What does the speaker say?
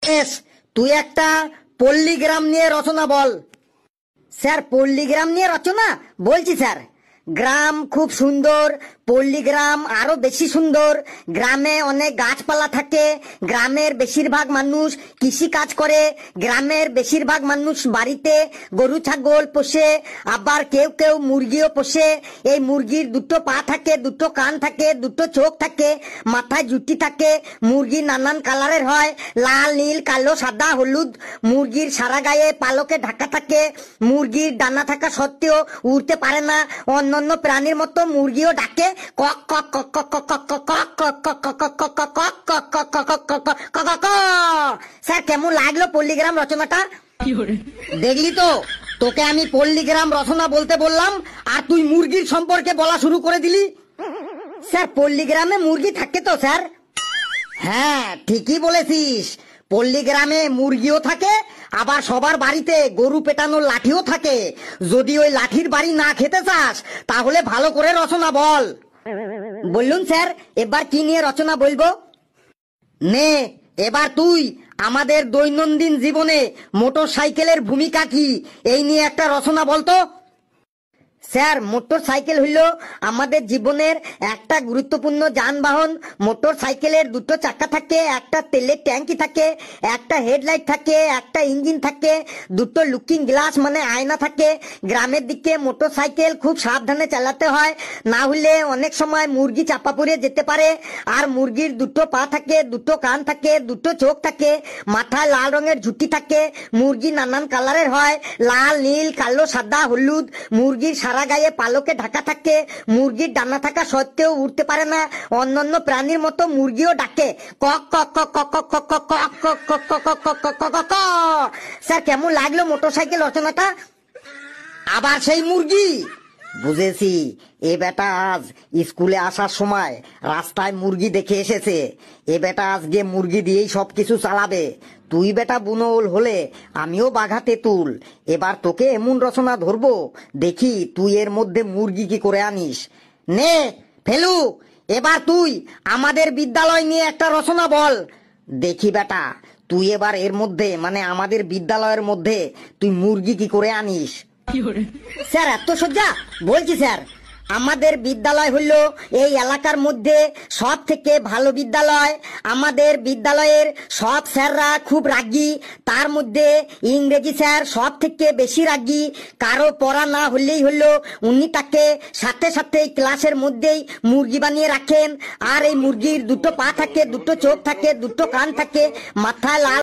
বেশ, তুই একটা পল্লীগ্রাম নিয়ে রচনা বল। স্যার, পল্লীগ্রাম নিয়ে রচনা বলছি স্যার। গ্রাম খুব সুন্দর, পল্লীগ্রাম আরো বেশি সুন্দর। গ্রামে অনেক গাছপালা থাকে, গ্রামের বেশিরভাগ মানুষ কৃষি কাজ করে, গ্রামের বেশিরভাগ মানুষ বাড়িতে গরু ছাগল পোষে, আবার কেউ কেউ মুরগিও পোষে। এই মুরগির দুটো পা থাকে, দুটো কান থাকে, দুটো চোখ থাকে, মাথায় জুটি থাকে। মুরগি নানান কালারের হয়, লাল, নীল, কালো, সাদা, হলুদ। মুরগির সারা গায়ে পালকে ঢাকা থাকে। মুরগির ডানা থাকা সত্ত্বেও উড়তে পারে না। অন্যান্য প্রাণীর মতো মুরগিও ডাকে কক কক কক কক কক কক কক কক কক কক কক কক কক কক কক কক কক কক। স্যার, কেমন লাগলো পল্লীগ্রাম রচনাটা? দেখলি তো, তোকে আমি পল্লীগ্রাম রচনা বলতে বললাম আর তুই মুরগির সম্পর্কে বলা শুরু করে দিলি। স্যার, পল্লীগ্রামে মুরগি থাকে তো স্যার? হ্যাঁ, ঠিকই বলেছিস। পল্লীগ্রামে মুরগিও থাকে, আবার সবার বাড়িতে গরু পেটানোর লাঠিও থাকে। যদি ওই লাঠির বাড়ি না খেতে চাস তাহলে ভালো করে রচনা বল। বললুন স্যার, এবার কি নিয়ে রচনা বলবো? নে, এবার তুই আমাদের দৈনন্দিন জীবনে মোটর সাইকেলের ভূমিকা কি এই নিয়ে একটা রচনা বলতো। স্যার, মোটর সাইকেল হইল আমাদের জীবনের একটা গুরুত্বপূর্ণ যানবাহন। মোটর সাইকেলের দুটো চাকা থাকে, একটা তেলের ট্যাঙ্কি থাকে, একটা হেডলাইট থাকে, একটা ইঞ্জিন থাকে, দুটো লুকিং গ্লাস মানে আয়না থাকে। গ্রামের দিকে মোটর সাইকেল খুব সাবধানে চালাতে হয়, না হলে অনেক সময় মুরগি চাপা পড়ে যেতে পারে। আর মুরগির দুটো পা থাকে, দুটো কান থাকে, দুটো চোখ থাকে, মাথায় লাল রঙের ঝুঁটি থাকে। মুরগি নানান কালারের হয়, লাল, নীল, কালো, সাদা, হলুদ। মুরগির সারা গায়ে পালকে ঢাকা থাকে। মুরগির ডানা থাকা সত্ত্বেও উড়তে পারে না। অন্যান্য প্রাণীর মতো মুরগিও ডাকে কক কক কক কক কক কক কক কক কক কক কক কক কক কক। স্যার, কেমন লাগলো মোটরসাইকেল রচনাটা? আবার সেই মুরগি? বুঝেছি, এ বেটা আজ স্কুলে আসার সময় রাস্তায় মুরগি দেখে এসেছে। এ বেটা আজকে মুরগি দিয়েই সবকিছু চালাবে। তুই বেটা বুনোল হলে আমিও বাঘা তেঁতুল। এবার তোকে এমন রচনা ধরবো, দেখি তুই এর মধ্যে মুরগি কি করে আনিস। নে ফেলু, এবার তুই আমাদের বিদ্যালয় নিয়ে একটা রচনা বল। দেখি বেটা, তুই এবার এর মধ্যে মানে আমাদের বিদ্যালয়ের মধ্যে তুই মুরগি কি করে আনিস। স্যার, এত সজ্জা? বলছি স্যার, আমাদের বিদ্যালয় হলো এই এলাকার মধ্যে সব থেকে ভালো বিদ্যালয়। আমাদের বিদ্যালয়ের সব স্যাররা খুব রাগী, তার মধ্যে ইংরেজি স্যার সব থেকে বেশি রাগী। কারো পড়া না হলেই হলো উনি তাকে সাথে সাথে ক্লাসের মধ্যেই মুরগি বানিয়ে রাখেন। আর এই মুরগির দুটো পা থাকে, দুটো চোখ থাকে, দুটো কান থাকে, মাথায় লাল